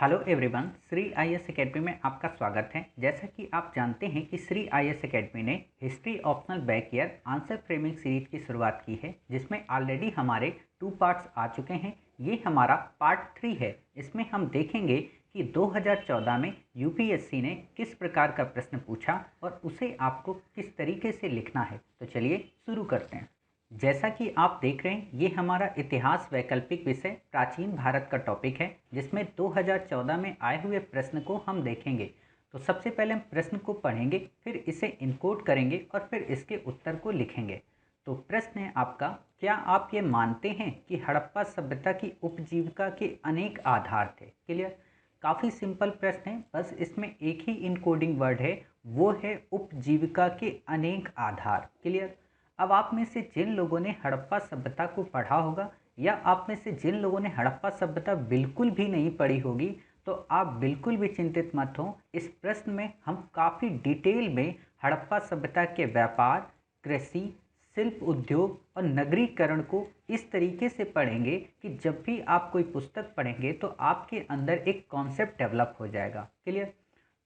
Hello everyone, Shri IAS academy में आपका स्वागत है। जैसा कि आप जानते हैं कि श्री आईएएस एकेडमी ने history optional back year answer framing series की शुरुआत की है, जिसमें ऑलरेडी हमारे 2 पार्ट्स आ चुके हैं। ये हमारा पार्ट 3 है। इसमें हम देखेंगे कि 2014 में यूपीएससी ने किस प्रकार का प्रश्न पूछा और उसे आपको किस तरीके से लिखना है। तो चलिए शुरू करते हैं। जैसा कि आप देख रहे हैं, ये हमारा इतिहास वैकल्पिक विषय प्राचीन भारत का टॉपिक है, जिसमें 2014 में आए हुए प्रश्न को हम देखेंगे। तो सबसे पहले हम प्रश्न को पढ़ेंगे, फिर इसे इनकोड करेंगे और फिर इसके उत्तर को लिखेंगे। तो प्रश्न है आपका, क्या आप ये मानते हैं कि हड़प्पा सभ्यता की उपजीविका के अनेक आधार थे? क्लियर। काफ़ी सिंपल प्रश्न है, बस इसमें एक ही इनकोडिंग वर्ड है, वो है उपजीविका के अनेक आधार। क्लियर। अब आप में से जिन लोगों ने हड़प्पा सभ्यता को पढ़ा होगा या आप में से जिन लोगों ने हड़प्पा सभ्यता बिल्कुल भी नहीं पढ़ी होगी, तो आप बिल्कुल भी चिंतित मत हो। इस प्रश्न में हम काफ़ी डिटेल में हड़प्पा सभ्यता के व्यापार, कृषि, शिल्प उद्योग और नगरीकरण को इस तरीके से पढ़ेंगे कि जब भी आप कोई पुस्तक पढ़ेंगे तो आपके अंदर एक कॉन्सेप्ट डेवलप हो जाएगा। क्लियर।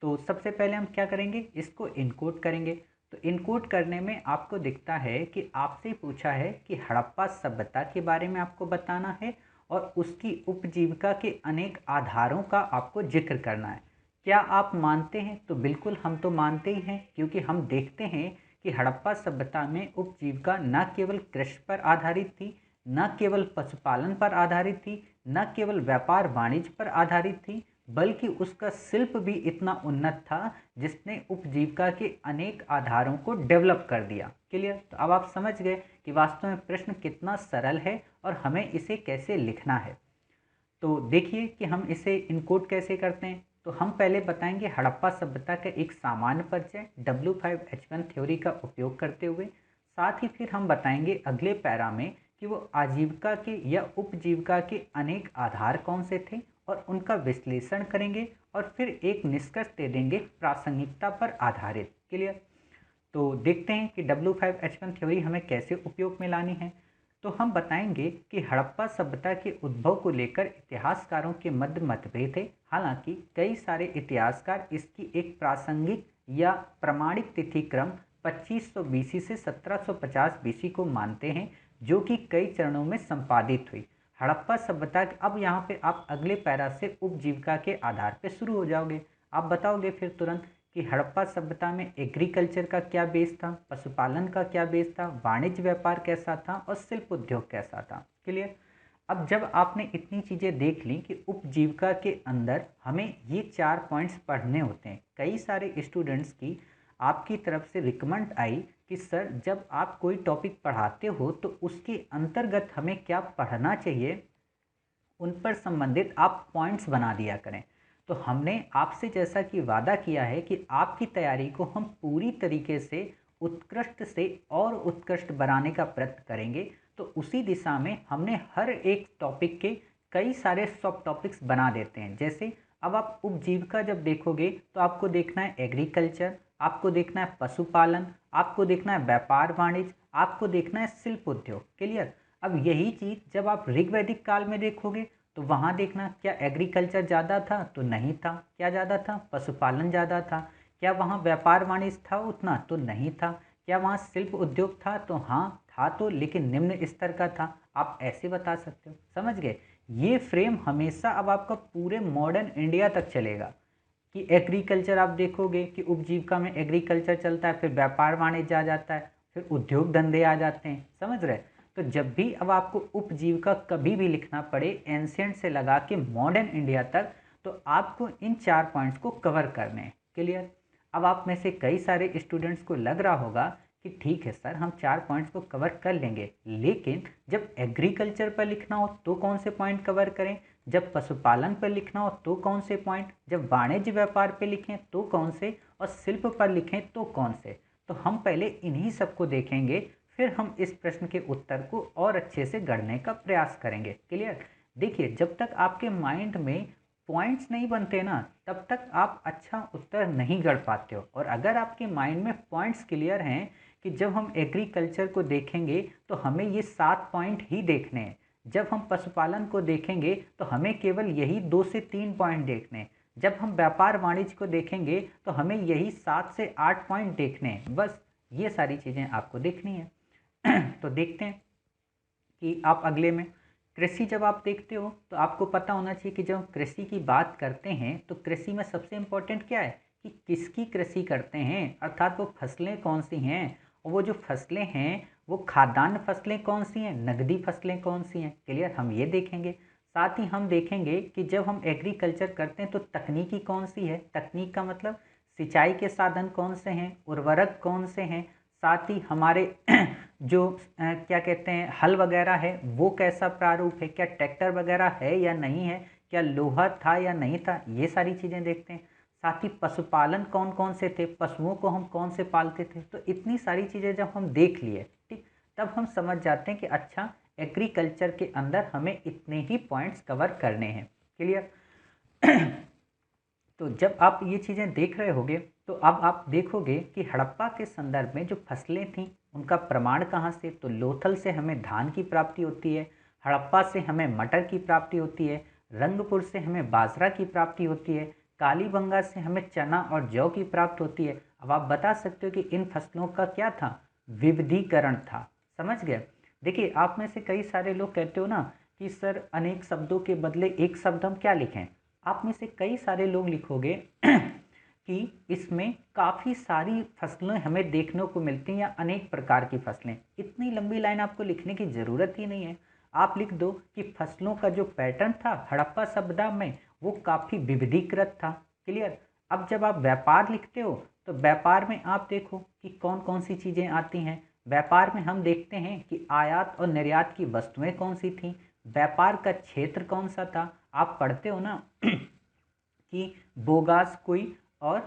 तो सबसे पहले हम क्या करेंगे, इसको इनकोड करेंगे। तो इनकोड करने में आपको दिखता है कि आपसे पूछा है कि हड़प्पा सभ्यता के बारे में आपको बताना है और उसकी उपजीविका के अनेक आधारों का आपको जिक्र करना है। क्या आप मानते हैं? तो बिल्कुल हम तो मानते ही हैं, क्योंकि हम देखते हैं कि हड़प्पा सभ्यता में उपजीविका न केवल कृषि पर आधारित थी, न केवल पशुपालन पर आधारित थी, न केवल व्यापार वाणिज्य पर आधारित थी, बल्कि उसका शिल्प भी इतना उन्नत था जिसने उपजीविका के अनेक आधारों को डेवलप कर दिया। क्लियर। तो अब आप समझ गए कि वास्तव में प्रश्न कितना सरल है और हमें इसे कैसे लिखना है। तो देखिए कि हम इसे इनकोड कैसे करते हैं। तो हम पहले बताएंगे हड़प्पा सभ्यता का एक सामान्य परिचय W5H1 थ्योरी का उपयोग करते हुए। साथ ही फिर हम बताएंगे अगले पैरा में कि वो आजीविका के या उपजीविका के अनेक आधार कौन से थे और उनका विश्लेषण करेंगे और फिर एक निष्कर्ष दे देंगे प्रासंगिकता पर आधारित। क्लियर। तो देखते हैं कि W5H1 थ्योरी हमें कैसे उपयोग में लानी है। तो हम बताएंगे कि हड़प्पा सभ्यता के उद्भव को लेकर इतिहासकारों के मध्य मतभेद थे। हालांकि कई सारे इतिहासकार इसकी एक प्रासंगिक या प्रमाणिक तिथि क्रम 2500 बीसी से 1750 बीसी को मानते हैं, जो कि कई चरणों में संपादित हुई। हड़प्पा सभ्यता अब यहाँ पे आप अगले पैरा से उपजीविका के आधार पे शुरू हो जाओगे। आप बताओगे फिर तुरंत कि हड़प्पा सभ्यता में एग्रीकल्चर का क्या बेस था, पशुपालन का क्या बेस था, वाणिज्य व्यापार कैसा था और शिल्प उद्योग कैसा था। क्लियर। अब जब आपने इतनी चीज़ें देख ली कि उपजीविका के अंदर हमें ये 4 पॉइंट्स पढ़ने होते हैं, कई सारे स्टूडेंट्स की आपकी तरफ से रिकमेंड आई कि सर जब आप कोई टॉपिक पढ़ाते हो तो उसके अंतर्गत हमें क्या पढ़ना चाहिए, उन पर संबंधित आप पॉइंट्स बना दिया करें। तो हमने आपसे जैसा कि वादा किया है कि आपकी तैयारी को हम पूरी तरीके से उत्कृष्ट से और उत्कृष्ट बनाने का प्रयत्न करेंगे। तो उसी दिशा में हमने हर एक टॉपिक के कई सारे सब टॉपिक्स बना देते हैं। जैसे अब आप उपजीविका जब देखोगे तो आपको देखना है एग्रीकल्चर, आपको देखना है पशुपालन, आपको देखना है व्यापार वाणिज्य, आपको देखना है शिल्प उद्योग। क्लियर। अब यही चीज़ जब आप ऋग्वैदिक काल में देखोगे तो वहाँ देखना क्या एग्रीकल्चर ज़्यादा था? तो नहीं था। क्या ज़्यादा था? पशुपालन ज़्यादा था। क्या वहाँ व्यापार वाणिज्य था? उतना तो नहीं था। क्या वहाँ शिल्प उद्योग था? तो हाँ था, तो लेकिन निम्न स्तर का था। आप ऐसे बता सकते हो। समझ गए? ये फ्रेम हमेशा अब आपका पूरे मॉडर्न इंडिया तक चलेगा कि एग्रीकल्चर आप देखोगे कि उपजीविका में एग्रीकल्चर चलता है, फिर व्यापार वाणिज्य आ जाता है, फिर उद्योग धंधे आ जाते हैं। समझ रहे? तो जब भी अब आपको उपजीविका कभी भी लिखना पड़े एंशियंट से लगा के मॉडर्न इंडिया तक, तो आपको इन 4 पॉइंट्स को कवर करने हैं। क्लियर। अब आप में से कई सारे स्टूडेंट्स को लग रहा होगा कि ठीक है सर, हम 4 पॉइंट्स को कवर कर लेंगे, लेकिन जब एग्रीकल्चर पर लिखना हो तो कौन से पॉइंट कवर करें, जब पशुपालन पर लिखना हो तो कौन से पॉइंट, जब वाणिज्य व्यापार पर लिखें तो कौन से, और शिल्प पर लिखें तो कौन से। तो हम पहले इन्हीं सबको देखेंगे, फिर हम इस प्रश्न के उत्तर को और अच्छे से गढ़ने का प्रयास करेंगे। क्लियर। देखिए, जब तक आपके माइंड में पॉइंट्स नहीं बनते ना, तब तक आप अच्छा उत्तर नहीं गढ़ पाते हो। और अगर आपके माइंड में पॉइंट्स क्लियर हैं कि जब हम एग्रीकल्चर को देखेंगे तो हमें ये 7 पॉइंट ही देखने हैं, जब हम पशुपालन को देखेंगे तो हमें केवल यही 2 से 3 पॉइंट देखने हैं। जब हम व्यापार वाणिज्य को देखेंगे तो हमें यही 7 से 8 पॉइंट देखने हैं। बस ये सारी चीज़ें आपको देखनी है। तो देखते हैं कि आप अगले में कृषि जब आप देखते हो तो आपको पता होना चाहिए कि जब हम कृषि की बात करते हैं तो कृषि में सबसे इम्पोर्टेंट क्या है कि किसकी कृषि करते हैं, अर्थात वो फसलें कौन सी हैं, और वो जो फसलें हैं वो खाद्यान्न फसलें कौन सी हैं, नगदी फसलें कौन सी हैं। क्लियर, हम ये देखेंगे। साथ ही हम देखेंगे कि जब हम एग्रीकल्चर करते हैं तो तकनीकी कौन सी है, तकनीक का मतलब सिंचाई के साधन कौन से हैं, उर्वरक कौन से हैं, साथ ही हमारे जो क्या कहते हैं हल वगैरह है वो कैसा प्रारूप है, क्या ट्रैक्टर वगैरह है या नहीं है, क्या लोहा था या नहीं था, ये सारी चीज़ें देखते हैं। साथ ही पशुपालन कौन कौन से थे, पशुओं को हम कौन से पालते थे। तो इतनी सारी चीज़ें जब हम देख लिए, ठीक, तब हम समझ जाते हैं कि अच्छा एग्रीकल्चर के अंदर हमें इतने ही पॉइंट्स कवर करने हैं। क्लियर। तो जब आप ये चीज़ें देख रहे होगे तो अब आप देखोगे कि हड़प्पा के संदर्भ में जो फसलें थीं उनका प्रमाण कहाँ से, तो लोथल से हमें धान की प्राप्ति होती है, हड़प्पा से हमें मटर की प्राप्ति होती है, रंगपुर से हमें बाजरा की प्राप्ति होती है, कालीबंगा से हमें चना और जौ की प्राप्त होती है। अब आप बता सकते हो कि इन फसलों का क्या था, विविधीकरण था। समझ गए। देखिए, आप में से कई सारे लोग कहते हो ना कि सर अनेक शब्दों के बदले एक शब्द हम क्या लिखें। आप में से कई सारे लोग लिखोगे कि इसमें काफ़ी सारी फसलें हमें देखने को मिलती हैं या अनेक प्रकार की फसलें। इतनी लंबी लाइन आपको लिखने की ज़रूरत ही नहीं है। आप लिख दो कि फसलों का जो पैटर्न था हड़प्पा सभ्यता में वो काफ़ी विविधीकृत था। क्लियर। अब जब आप व्यापार लिखते हो तो व्यापार में आप देखो कि कौन कौन सी चीज़ें आती हैं। व्यापार में हम देखते हैं कि आयात और निर्यात की वस्तुएं कौन सी थीं, व्यापार का क्षेत्र कौन सा था। आप पढ़ते हो ना कि बोगास कोई और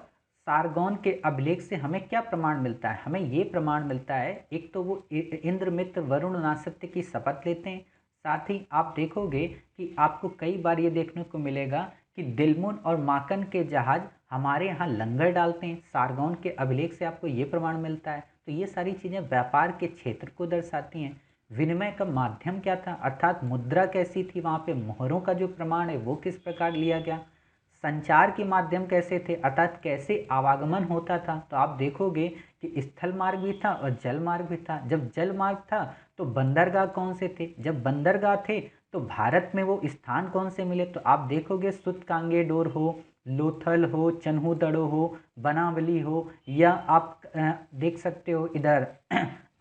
सारगौन के अभिलेख से हमें क्या प्रमाण मिलता है, हमें ये प्रमाण मिलता है, एक तो वो इंद्रमित्र वरुण नासत्य की शपथ लेते हैं। साथ ही आप देखोगे कि आपको कई बार ये देखने को मिलेगा कि दिलमुन और माकन के जहाज हमारे यहाँ लंगर डालते हैं। सारगौन के अभिलेख से आपको ये प्रमाण मिलता है। तो ये सारी चीज़ें व्यापार के क्षेत्र को दर्शाती हैं। विनिमय का माध्यम क्या था, अर्थात मुद्रा कैसी थी, वहाँ पे मोहरों का जो प्रमाण है वो किस प्रकार लिया गया। संचार के माध्यम कैसे थे, अर्थात कैसे आवागमन होता था। तो आप देखोगे कि स्थल मार्ग भी था और जल मार्ग भी था। जब जल मार्ग था तो बंदरगाह कौन से थे, जब बंदरगाह थे तो भारत में वो स्थान कौन से मिले। तो आप देखोगे सुतकांगे डोर हो, लोथल हो, चन्हूदड़ो हो, बनावली हो, या आप देख सकते हो इधर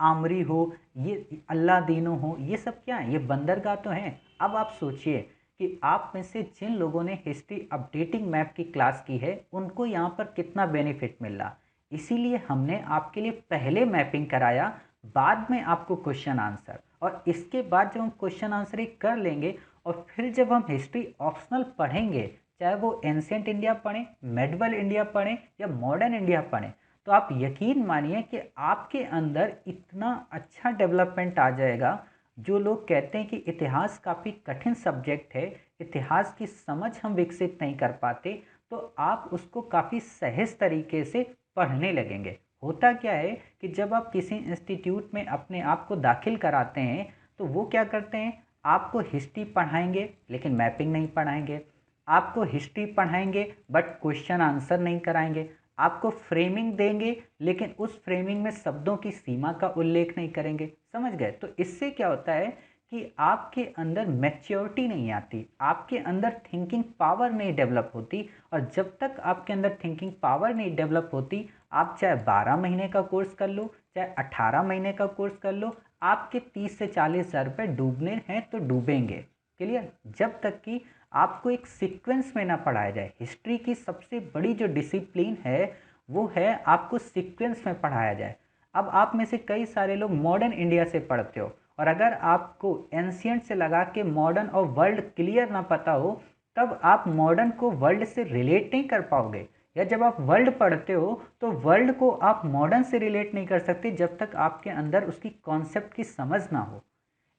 आमरी हो, ये अल्लादीनो हो, ये सब क्या है, ये बंदरगाह तो हैं। अब आप सोचिए कि आप में से जिन लोगों ने हिस्ट्री अपडेटिंग मैप की क्लास की है उनको यहाँ पर कितना बेनिफिट मिल रहा। इसीलिए हमने आपके लिए पहले मैपिंग कराया, बाद में आपको क्वेश्चन आंसर, और इसके बाद जब हम क्वेश्चन आंसर ही कर लेंगे और फिर जब हम हिस्ट्री ऑप्शनल पढ़ेंगे, चाहे वो एंशियंट इंडिया पढ़ें, मेडिवल इंडिया पढ़ें या मॉडर्न इंडिया पढ़ें, तो आप यकीन मानिए कि आपके अंदर इतना अच्छा डेवलपमेंट आ जाएगा। जो लोग कहते हैं कि इतिहास काफ़ी कठिन सब्जेक्ट है, इतिहास की समझ हम विकसित नहीं कर पाते, तो आप उसको काफ़ी सहज तरीके से पढ़ने लगेंगे। होता क्या है कि जब आप किसी इंस्टीट्यूट में अपने आप को दाखिल कराते हैं तो वो क्या करते हैं, आपको हिस्ट्री पढ़ाएंगे लेकिन मैपिंग नहीं पढ़ाएंगे, आपको हिस्ट्री पढ़ाएंगे बट क्वेश्चन आंसर नहीं कराएंगे, आपको फ्रेमिंग देंगे लेकिन उस फ्रेमिंग में शब्दों की सीमा का उल्लेख नहीं करेंगे। समझ गए। तो इससे क्या होता है कि आपके अंदर मैच्योरिटी नहीं आती, आपके अंदर थिंकिंग पावर नहीं डेवलप होती, और जब तक आपके अंदर थिंकिंग पावर नहीं डेवलप होती, आप चाहे 12 महीने का कोर्स कर लो, चाहे 18 महीने का कोर्स कर लो, आपके 30 से 40 हज़ार रुपये डूबने हैं तो डूबेंगे। क्लियर। जब तक कि आपको एक सीक्वेंस में ना पढ़ाया जाए। हिस्ट्री की सबसे बड़ी जो डिसिप्लिन है वो है आपको सीक्वेंस में पढ़ाया जाए। अब आप में से कई सारे लोग मॉडर्न इंडिया से पढ़ते हो, और अगर आपको एंशियंट से लगा के मॉडर्न और वर्ल्ड क्लियर ना पता हो तब आप मॉडर्न को वर्ल्ड से रिलेट नहीं कर पाओगे, या जब आप वर्ल्ड पढ़ते हो तो वर्ल्ड को आप मॉडर्न से रिलेट नहीं कर सकते जब तक आपके अंदर उसकी कॉन्सेप्ट की समझ ना हो।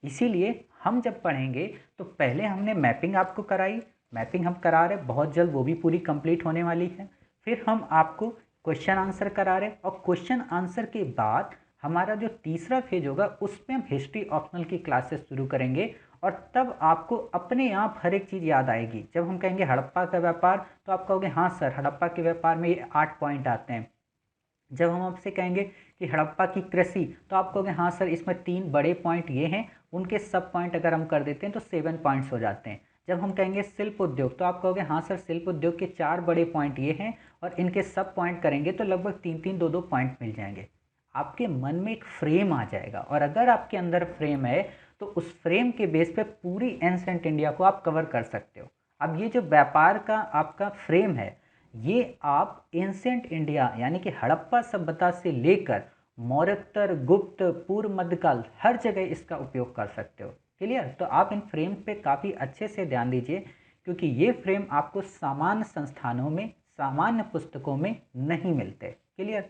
इसीलिए हम जब पढ़ेंगे तो पहले हमने मैपिंग आपको कराई, मैपिंग हम करा रहे, बहुत जल्द वो भी पूरी कंप्लीट होने वाली है। फिर हम आपको क्वेश्चन आंसर करा रहे, और क्वेश्चन आंसर के बाद हमारा जो तीसरा फेज होगा उसमें हम हिस्ट्री ऑप्शनल की क्लासेस शुरू करेंगे, और तब आपको अपने आप हर एक चीज़ याद आएगी। जब हम कहेंगे हड़प्पा का व्यापार तो आप कहोगे हाँ सर, हड़प्पा के व्यापार में ये 8 पॉइंट आते हैं। जब हम आपसे कहेंगे कि हड़प्पा की कृषि तो आप कहोगे हाँ सर, इसमें 3 बड़े पॉइंट ये हैं, उनके सब पॉइंट अगर हम कर देते हैं तो 7 पॉइंट्स हो जाते हैं। जब हम कहेंगे शिल्प उद्योग तो आप कहोगे हाँ सर, शिल्प उद्योग के 4 बड़े पॉइंट ये हैं और इनके सब पॉइंट करेंगे तो लगभग 3-3, 2-2 पॉइंट मिल जाएंगे। आपके मन में एक फ्रेम आ जाएगा और अगर आपके अंदर फ्रेम है तो उस फ्रेम के बेस पे पूरी एंसेंट इंडिया को आप कवर कर सकते हो। अब ये जो व्यापार का आपका फ्रेम है, ये आप एंसेंट इंडिया यानी कि हड़प्पा सभ्यता से लेकर मौर्योत्तर, गुप्त, पूर्व मध्यकाल हर जगह इसका उपयोग कर सकते हो। क्लियर? तो आप इन फ्रेम पे काफ़ी अच्छे से ध्यान दीजिए क्योंकि ये फ्रेम आपको सामान्य संस्थानों में, सामान्य पुस्तकों में नहीं मिलते। क्लियर?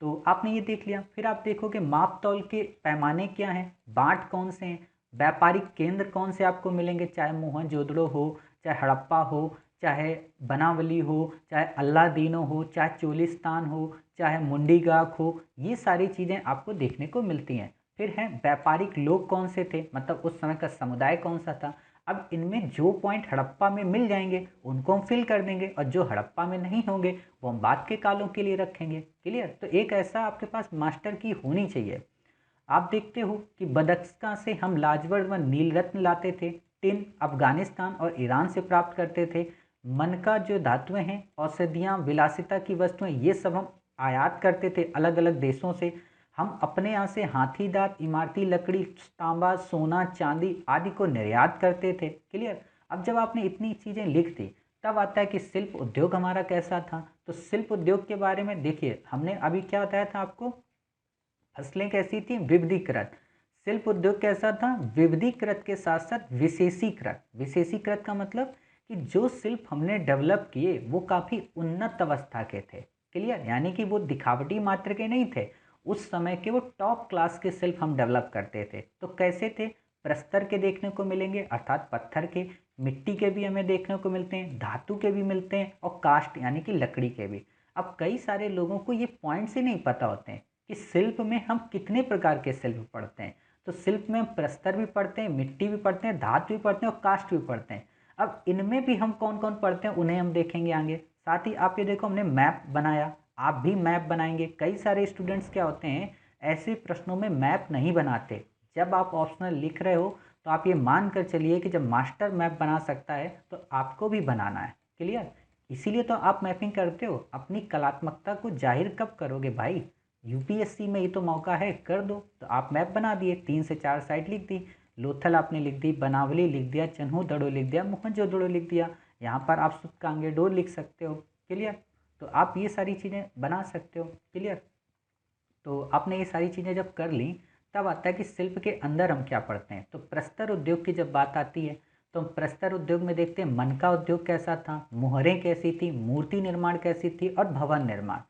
तो आपने ये देख लिया। फिर आप देखोगे माप तौल के पैमाने क्या हैं, बाट कौन से हैं, व्यापारिक केंद्र कौन से आपको मिलेंगे, चाहे मोहनजोदड़ो हो, चाहे हड़प्पा हो, चाहे बनावली हो, चाहे अल्लादीनो हो, चाहे चोलिस्तान हो, चाहे मुंडीगाक हो, ये सारी चीज़ें आपको देखने को मिलती हैं। फिर हैं व्यापारिक लोग कौन से थे, मतलब उस समय का समुदाय कौन सा था। अब इनमें जो पॉइंट हड़प्पा में मिल जाएंगे उनको हम फिल कर देंगे और जो हड़प्पा में नहीं होंगे वो हम बाद के कालों के लिए रखेंगे। क्लियर? तो एक ऐसा आपके पास मास्टर की होनी चाहिए। आप देखते हो कि बदख्शां से हम लाजवर्द व नील रत्न लाते थे, टिन अफगानिस्तान और ईरान से प्राप्त करते थे, मन का जो धातुएं हैं, औषधियाँ, विलासिता की वस्तुएं, ये सब हम आयात करते थे अलग अलग देशों से। हम अपने यहाँ से हाथी दांत, इमारती लकड़ी, तांबा, सोना, चांदी आदि को निर्यात करते थे। क्लियर? अब जब आपने इतनी चीज़ें लिख दी तब आता है कि शिल्प उद्योग हमारा कैसा था। तो शिल्प उद्योग के बारे में देखिए, हमने अभी क्या बताया था आपको, फसलें कैसी थी, विविधीकृत। शिल्प उद्योग कैसा था, विविधीकृत के साथ साथ विशेषीकृत। विशेषीकृत का मतलब कि जो शिल्प हमने डेवलप किए वो काफ़ी उन्नत अवस्था के थे। क्लियर? यानी कि वो दिखावटी मात्र के नहीं थे, उस समय के वो टॉप क्लास के शिल्प हम डेवलप करते थे। तो कैसे थे, प्रस्तर के देखने को मिलेंगे अर्थात पत्थर के, मिट्टी के भी हमें देखने को मिलते हैं, धातु के भी मिलते हैं और कास्ट यानी कि लकड़ी के भी। अब कई सारे लोगों को ये पॉइंट्स ही नहीं पता होते हैं कि शिल्प में हम कितने प्रकार के शिल्प पढ़ते हैं। तो शिल्प में हम प्रस्तर भी पढ़ते हैं, मिट्टी भी पढ़ते हैं, धातु भी पढ़ते हैं और कास्ट भी पढ़ते हैं। अब इनमें भी हम कौन कौन पढ़ते हैं उन्हें हम देखेंगे आगे। साथ ही आप ये देखो, हमने मैप बनाया, आप भी मैप बनाएंगे। कई सारे स्टूडेंट्स क्या होते हैं, ऐसे प्रश्नों में मैप नहीं बनाते। जब आप ऑप्शनल लिख रहे हो तो आप ये मान कर चलिए कि जब मास्टर मैप बना सकता है तो आपको भी बनाना है। क्लियर? इसीलिए तो आप मैपिंग करते हो। अपनी कलात्मकता को जाहिर कब करोगे भाई, यूपीएससी में ही तो मौका है, कर दो। तो आप मैप बना दिए, 3 से 4 साइट लिख दी, लोथल आपने लिख दी, बनावली लिख दिया, चन्हू-दड़ो लिख दिया, मोहनजोदड़ो लिख दिया। यहाँ पर आप सुतकांगेडोर लिख सकते हो। क्लियर? तो आप ये सारी चीज़ें बना सकते हो। क्लियर? तो आपने ये सारी चीज़ें जब कर ली तब आता है कि शिल्प के अंदर हम क्या पढ़ते हैं। तो प्रस्तर उद्योग की जब बात आती है तो हम प्रस्तर उद्योग में देखते हैं मन का उद्योग कैसा था, मोहरें कैसी थी, मूर्ति निर्माण कैसी थी और भवन निर्माण।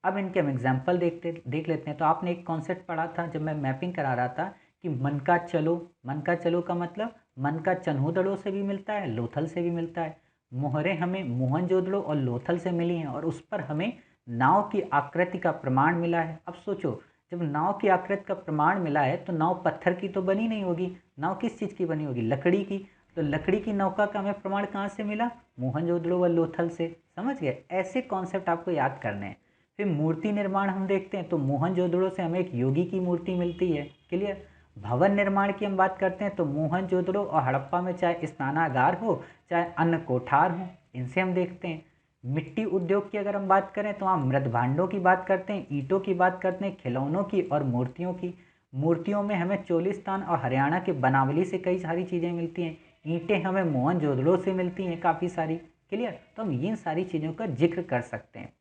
अब इनके हम एग्जाम्पल देख लेते हैं। तो आपने एक कॉन्सेप्ट पढ़ा था जब मैं मैपिंग करा रहा था कि मन का चलो। मन का चलो का मतलब मन का चन्हूदड़ो से भी मिलता है, लोथल से भी मिलता है। मोहरें हमें मोहनजोदड़ो और लोथल से मिली हैं और उस पर हमें नाव की आकृति का प्रमाण मिला है। अब सोचो, जब नाव की आकृति का प्रमाण मिला है तो नाव पत्थर की तो बनी नहीं होगी, नाव किस चीज़ की बनी होगी, लकड़ी की। तो लकड़ी की नौका का हमें प्रमाण कहाँ से मिला, मोहनजोदड़ो व लोथल से। समझ गए? ऐसे कॉन्सेप्ट आपको याद करने हैं। फिर मूर्ति निर्माण हम देखते हैं तो मोहनजोदड़ो से हमें एक योगी की मूर्ति मिलती है। क्लियर? भवन निर्माण की हम बात करते हैं तो मोहनजोदड़ो और हड़प्पा में चाहे स्नानागार हो चाहे अन्न कोठार हो, इनसे हम देखते हैं। मिट्टी उद्योग की अगर हम बात करें तो हम मृद भांडों की बात करते हैं, ईंटों की बात करते हैं, खिलौनों की और मूर्तियों की। मूर्तियों में हमें चोलिस्तान और हरियाणा के बनावली से कई सारी चीज़ें मिलती हैं। ईंटें हमें मोहनजोदड़ो से मिलती हैं काफ़ी सारी। क्लियर? तो हम इन सारी चीज़ों का जिक्र कर सकते हैं।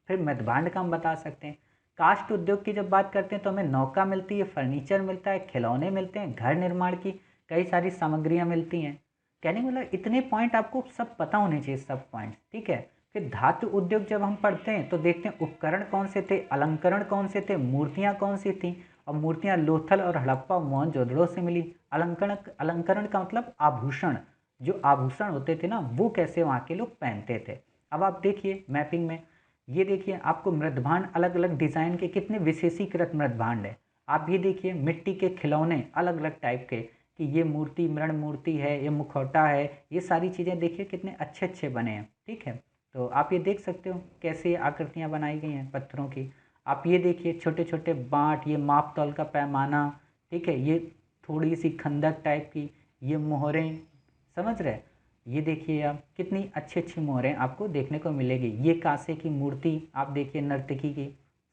फिर मृदभांड का हम बता सकते हैं। काष्ठ उद्योग की जब बात करते हैं तो हमें नौका मिलती है, फर्नीचर मिलता है, खिलौने मिलते हैं, घर निर्माण की कई सारी सामग्रियां मिलती हैं। कहने का मतलब इतने पॉइंट आपको सब पता होने चाहिए, सब पॉइंट्स। ठीक है? फिर धातु उद्योग जब हम पढ़ते हैं तो देखते हैं उपकरण कौन से थे, अलंकरण कौन से थे, मूर्तियाँ कौन सी थी। और मूर्तियाँ लोथल और हड़प्पा मोहनजोदड़ो से मिली। अलंकरण अलंकरण का मतलब आभूषण, जो आभूषण होते थे ना वो कैसे वहाँ के लोग पहनते थे। अब आप देखिए मैपिंग में, ये देखिए आपको मृदभांड अलग अलग डिज़ाइन के कितने विशेषीकृत मृदभांड है। आप ये देखिए मिट्टी के खिलौने अलग अलग टाइप के, कि ये मूर्ति मृण मूर्ति है, ये मुखौटा है, ये सारी चीज़ें देखिए कितने अच्छे अच्छे बने हैं। ठीक है, तो आप ये देख सकते हो कैसे आकृतियाँ बनाई गई हैं पत्थरों की। आप ये देखिए छोटे छोटे बाँट, ये माप तौल का पैमाना, ठीक है, ये थोड़ी सी खंदक टाइप की, ये मोहरें, समझ रहे। ये देखिए आप कितनी अच्छी अच्छी मोहरें आपको देखने को मिलेगी। ये कांसे की मूर्ति आप देखिए नर्तकी की,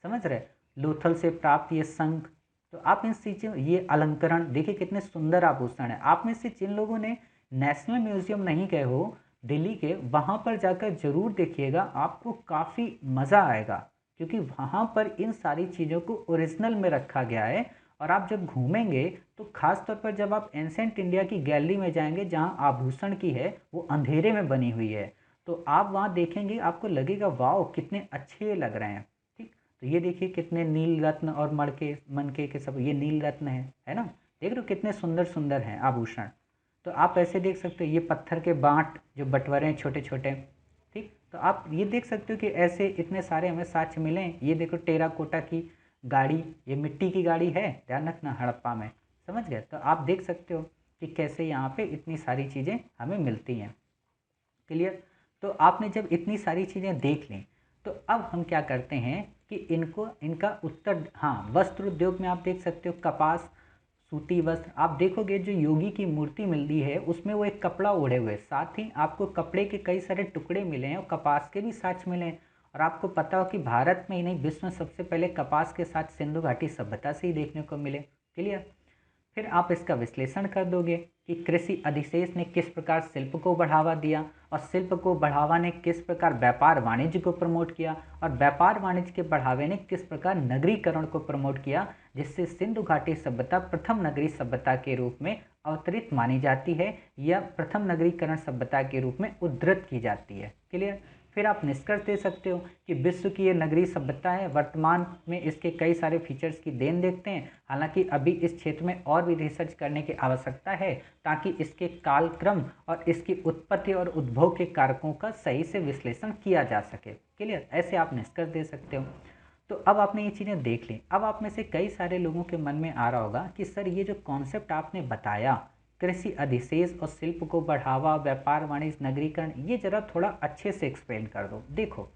समझ रहे। लोथल से प्राप्त ये शंख, तो आप इन चीज़ों, ये अलंकरण देखिए कितने सुंदर आभूषण है। आप में से जिन लोगों ने नेशनल म्यूजियम नहीं गए हो दिल्ली के, वहाँ पर जाकर ज़रूर देखिएगा, आपको काफ़ी मज़ा आएगा, क्योंकि वहाँ पर इन सारी चीज़ों को ओरिजिनल में रखा गया है। और आप जब घूमेंगे तो खास तौर पर जब आप एंसेंट इंडिया की गैलरी में जाएंगे जहाँ आभूषण की है वो अंधेरे में बनी हुई है, तो आप वहाँ देखेंगे, आपको लगेगा वाओ कितने अच्छे लग रहे हैं। ठीक, तो ये देखिए कितने नील रत्न और मणके मनके के सब, ये नील रत्न है ना, देख रहे हो कितने सुंदर सुंदर हैं आभूषण। तो आप ऐसे देख सकते हो, ये पत्थर के बाँट जो बंटवारे हैं छोटे छोटे। ठीक, तो आप ये देख सकते हो कि ऐसे इतने सारे हमें साक्ष्य मिले हैं। ये देखो टेराकोटा की गाड़ी, ये मिट्टी की गाड़ी है, ध्यान रखना, हड़प्पा में, समझ गए। तो आप देख सकते हो कि कैसे यहाँ पे इतनी सारी चीज़ें हमें मिलती हैं। क्लियर। तो आपने जब इतनी सारी चीज़ें देख ली, तो अब हम क्या करते हैं कि इनको, इनका उत्तर, हाँ, वस्त्र उद्योग में आप देख सकते हो कपास, सूती वस्त्र। आप देखोगे जो योगी की मूर्ति मिल रही है उसमें वो एक कपड़ा ओढ़े हुए, साथ ही आपको कपड़े के कई सारे टुकड़े मिले हैं और कपास के भी साक्ष्य मिले हैं। और आपको पता हो कि भारत में ही नहीं, विश्व में सबसे पहले कपास के साथ सिंधु घाटी सभ्यता से ही देखने को मिले। क्लियर। फिर आप इसका विश्लेषण कर दोगे कि कृषि अधिशेष ने किस प्रकार शिल्प को बढ़ावा दिया, और शिल्प को बढ़ावा ने किस प्रकार व्यापार वाणिज्य को प्रमोट किया, और व्यापार वाणिज्य के बढ़ावे ने किस प्रकार नगरीकरण को प्रमोट किया, जिससे सिंधु घाटी सभ्यता प्रथम नगरीय सभ्यता के रूप में अवतरित मानी जाती है, या प्रथम नगरीकरण सभ्यता के रूप में उद्धृत की जाती है। क्लियर। फिर आप निष्कर्ष दे सकते हो कि विश्व की ये नगरीय सभ्यता है, वर्तमान में इसके कई सारे फीचर्स की देन देखते हैं। हालांकि अभी इस क्षेत्र में और भी रिसर्च करने की आवश्यकता है, ताकि इसके कालक्रम और इसकी उत्पत्ति और उद्भव के कारकों का सही से विश्लेषण किया जा सके। क्लियर, ऐसे आप निष्कर्ष दे सकते हो। तो अब आपने ये चीज़ें देख ली। अब आप में से कई सारे लोगों के मन में आ रहा होगा कि सर ये जो कॉन्सेप्ट आपने बताया, कृषि अधिशेष और शिल्प को बढ़ावा, व्यापार वाणिज्य, नगरीकरण, ये जरा थोड़ा अच्छे से एक्सप्लेन कर दो। देखो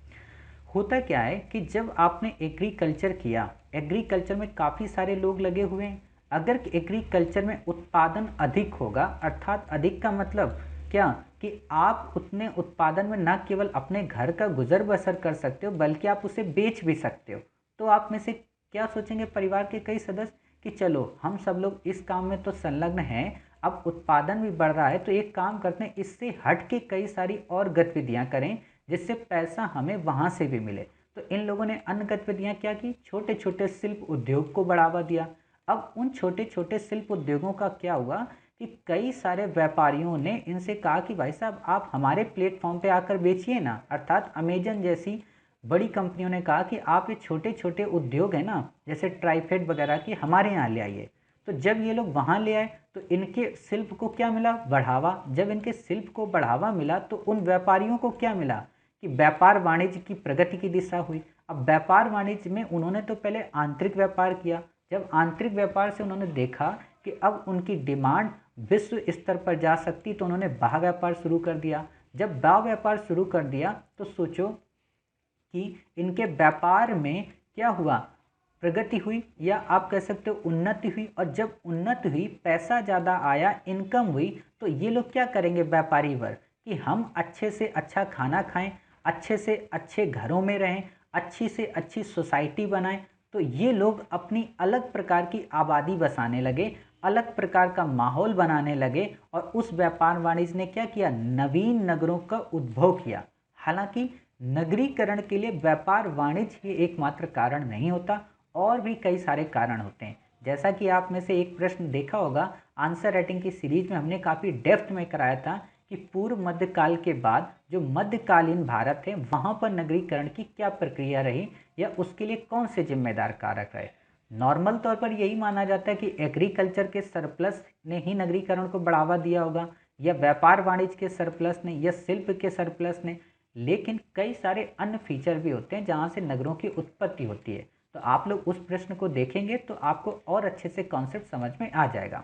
होता क्या है कि जब आपने एग्रीकल्चर किया, एग्रीकल्चर में काफ़ी सारे लोग लगे हुए हैं। अगर एग्रीकल्चर में उत्पादन अधिक होगा, अर्थात अधिक का मतलब क्या कि आप उतने उत्पादन में न केवल अपने घर का गुजर बसर कर सकते हो, बल्कि आप उसे बेच भी सकते हो। तो आप में से क्या सोचेंगे परिवार के कई सदस्य कि चलो हम सब लोग इस काम में तो संलग्न हैं, अब उत्पादन भी बढ़ रहा है, तो एक काम करते हैं, इससे हट के कई सारी और गतिविधियां करें जिससे पैसा हमें वहाँ से भी मिले। तो इन लोगों ने अन्य गतिविधियाँ क्या की, छोटे छोटे शिल्प उद्योग को बढ़ावा दिया। अब उन छोटे छोटे शिल्प उद्योगों का क्या हुआ कि कई सारे व्यापारियों ने इनसे कहा कि भाई साहब आप हमारे प्लेटफॉर्म पे आकर बेचिए ना, अर्थात अमेजन जैसी बड़ी कंपनियों ने कहा कि आप ये छोटे छोटे उद्योग हैं ना, जैसे ट्राइफेड वगैरह की, हमारे यहाँ ले आइए। तो जब ये लोग वहाँ ले आए तो इनके शिल्प को क्या मिला, बढ़ावा। जब इनके शिल्प को बढ़ावा मिला तो उन व्यापारियों को क्या मिला कि व्यापार वाणिज्य की प्रगति की दिशा हुई। अब व्यापार वाणिज्य में उन्होंने तो पहले आंतरिक व्यापार किया, जब आंतरिक व्यापार से उन्होंने देखा कि अब उनकी डिमांड विश्व स्तर पर जा सकती, तो उन्होंने बाह्य व्यापार शुरू कर दिया। जब बाह्य व्यापार शुरू कर दिया तो सोचो कि इनके व्यापार में क्या हुआ, प्रगति हुई, या आप कह सकते हो उन्नति हुई। और जब उन्नति हुई, पैसा ज़्यादा आया, इनकम हुई, तो ये लोग क्या करेंगे व्यापारी वर्ग कि हम अच्छे से अच्छा खाना खाएं, अच्छे से अच्छे घरों में रहें, अच्छी से अच्छी सोसाइटी बनाएं। तो ये लोग अपनी अलग प्रकार की आबादी बसाने लगे, अलग प्रकार का माहौल बनाने लगे, और उस व्यापार वाणिज्य ने क्या किया, नवीन नगरों का उद्भव किया। हालांकि नगरीकरण के लिए व्यापार वाणिज्य ही एकमात्र कारण नहीं होता, और भी कई सारे कारण होते हैं। जैसा कि आप में से एक प्रश्न देखा होगा, आंसर राइटिंग की सीरीज में हमने काफ़ी डेप्थ में कराया था कि पूर्व मध्यकाल के बाद जो मध्यकालीन भारत है वहाँ पर नगरीकरण की क्या प्रक्रिया रही, या उसके लिए कौन से जिम्मेदार कारक रहे। नॉर्मल तौर पर यही माना जाता है कि एग्रीकल्चर के सरप्लस ने ही नगरीकरण को बढ़ावा दिया होगा, या व्यापार वाणिज्य के सरप्लस ने, या शिल्प के सरप्लस ने। लेकिन कई सारे अन्य फीचर भी होते हैं जहाँ से नगरों की उत्पत्ति होती है। तो आप लोग उस प्रश्न को देखेंगे तो आपको और अच्छे से कॉन्सेप्ट समझ में आ जाएगा।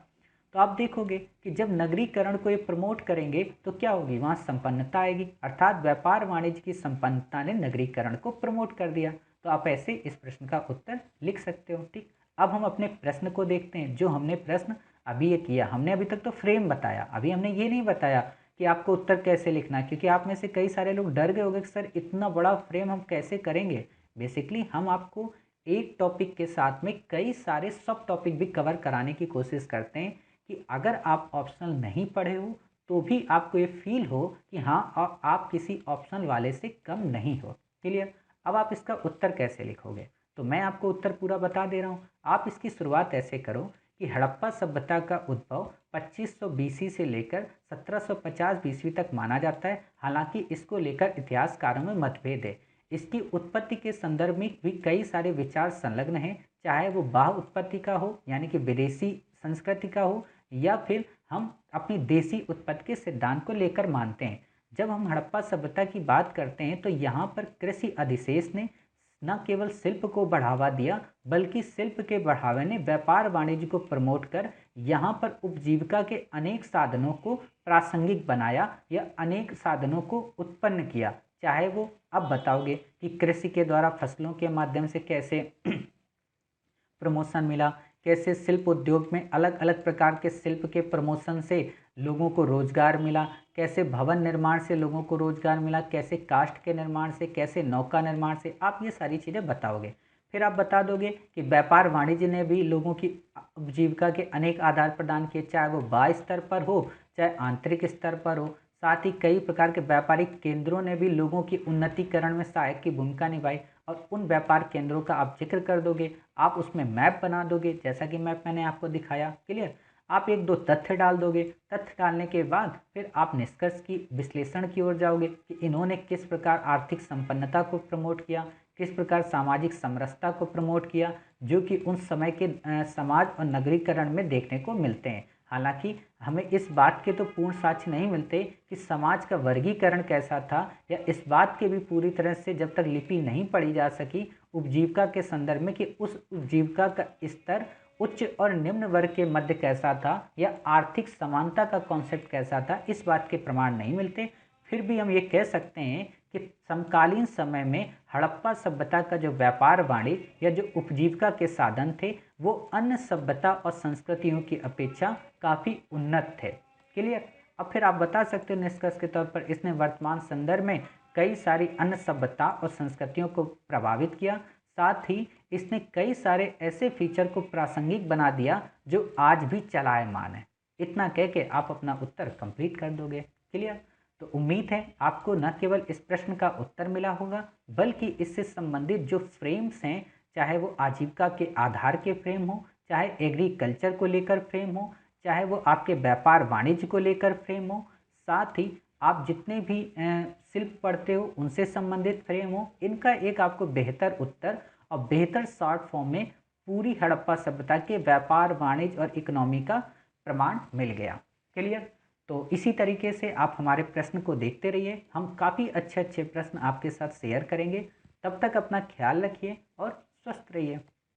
तो आप देखोगे कि जब नगरीकरण को ये प्रमोट करेंगे तो क्या होगी, वहाँ संपन्नता आएगी, अर्थात व्यापार वाणिज्य की संपन्नता ने नगरीकरण को प्रमोट कर दिया। तो आप ऐसे इस प्रश्न का उत्तर लिख सकते हो। ठीक, अब हम अपने प्रश्न को देखते हैं। जो हमने प्रश्न अभी ये किया, हमने अभी तक तो फ्रेम बताया, अभी हमने ये नहीं बताया कि आपको उत्तर कैसे लिखना है, क्योंकि आप में से कई सारे लोग डर गए होंगे कि सर इतना बड़ा फ्रेम हम कैसे करेंगे। बेसिकली हम आपको एक टॉपिक के साथ में कई सारे सब टॉपिक भी कवर कराने की कोशिश करते हैं कि अगर आप ऑप्शनल नहीं पढ़े हो तो भी आपको ये फील हो कि हाँ आप किसी ऑप्शनल वाले से कम नहीं हो। क्लियर। अब आप इसका उत्तर कैसे लिखोगे, तो मैं आपको उत्तर पूरा बता दे रहा हूँ। आप इसकी शुरुआत ऐसे करो कि हड़प्पा सभ्यता का उद्भव 2500 बीसी से लेकर 1750 बीसवी तक माना जाता है। हालांकि इसको लेकर इतिहासकारों में मतभेद है। इसकी उत्पत्ति के संदर्भ में भी कई सारे विचार संलग्न हैं, चाहे वो बाह्य उत्पत्ति का हो यानी कि विदेशी संस्कृति का हो, या फिर हम अपनी देसी उत्पत्ति के सिद्धांत को लेकर मानते हैं। जब हम हड़प्पा सभ्यता की बात करते हैं तो यहाँ पर कृषि अधिशेष ने न केवल शिल्प को बढ़ावा दिया बल्कि शिल्प के बढ़ावे ने व्यापार वाणिज्य को प्रमोट कर यहाँ पर उपजीविका के अनेक साधनों को प्रासंगिक बनाया या अनेक साधनों को उत्पन्न किया। चाहे वो अब बताओगे कि कृषि के द्वारा फसलों के माध्यम से कैसे प्रमोशन मिला, कैसे शिल्प उद्योग में अलग अलग प्रकार के शिल्प के प्रमोशन से लोगों को रोजगार मिला, कैसे भवन निर्माण से लोगों को रोजगार मिला, कैसे काष्ठ के निर्माण से, कैसे नौका निर्माण से, आप ये सारी चीज़ें बताओगे। फिर आप बता दोगे कि व्यापार वाणिज्य ने भी लोगों की उपजीविका के अनेक आधार प्रदान किए, चाहे वो बाह्य स्तर पर हो चाहे आंतरिक स्तर पर हो। साथ ही कई प्रकार के व्यापारिक केंद्रों ने भी लोगों की उन्नतिकरण में सहायक की भूमिका निभाई, और उन व्यापार केंद्रों का आप जिक्र कर दोगे, आप उसमें मैप बना दोगे जैसा कि मैप मैंने आपको दिखाया। क्लियर। आप एक दो तथ्य डाल दोगे, तथ्य डालने के बाद फिर आप निष्कर्ष की विश्लेषण की ओर जाओगे कि इन्होंने किस प्रकार आर्थिक संपन्नता को प्रमोट किया, किस प्रकार सामाजिक समरसता को प्रमोट किया, जो कि उन समय के समाज और नगरीकरण में देखने को मिलते हैं। हालांकि हमें इस बात के तो पूर्ण साक्ष्य नहीं मिलते कि समाज का वर्गीकरण कैसा था, या इस बात के भी पूरी तरह से जब तक लिपि नहीं पढ़ी जा सकी उपजीविका के संदर्भ में कि उस उपजीविका का स्तर उच्च और निम्न वर्ग के मध्य कैसा था, या आर्थिक समानता का कॉन्सेप्ट कैसा था, इस बात के प्रमाण नहीं मिलते। फिर भी हम ये कह सकते हैं कि समकालीन समय में हड़प्पा सभ्यता का जो व्यापार वाणिज्य या जो उपजीविका के साधन थे वो अन्य सभ्यता और संस्कृतियों की अपेक्षा काफ़ी उन्नत थे। क्लियर। अब फिर आप बता सकते हो निष्कर्ष के तौर पर इसने वर्तमान संदर्भ में कई सारी अन्य सभ्यता और संस्कृतियों को प्रभावित किया, साथ ही इसने कई सारे ऐसे फीचर को प्रासंगिक बना दिया जो आज भी चलायमान है। इतना कह के आप अपना उत्तर कंप्लीट कर दोगे। क्लियर। तो उम्मीद है आपको न केवल इस प्रश्न का उत्तर मिला होगा बल्कि इससे संबंधित जो फ्रेम्स हैं, चाहे वो आजीविका के आधार के फ्रेम हो, चाहे एग्रीकल्चर को लेकर फ्रेम हो, चाहे वो आपके व्यापार वाणिज्य को लेकर फ्रेम हो, साथ ही आप जितने भी शिल्प पढ़ते हो उनसे संबंधित फ्रेम हो, इनका एक आपको बेहतर उत्तर और बेहतर शॉर्ट फॉर्म में पूरी हड़प्पा सभ्यता के व्यापार वाणिज्य और इकोनॉमी का प्रमाण मिल गया। क्लियर। तो इसी तरीके से आप हमारे प्रश्न को देखते रहिए, हम काफ़ी अच्छे अच्छे प्रश्न आपके साथ शेयर करेंगे। तब तक अपना ख्याल रखिए और स्वस्थ रहिए।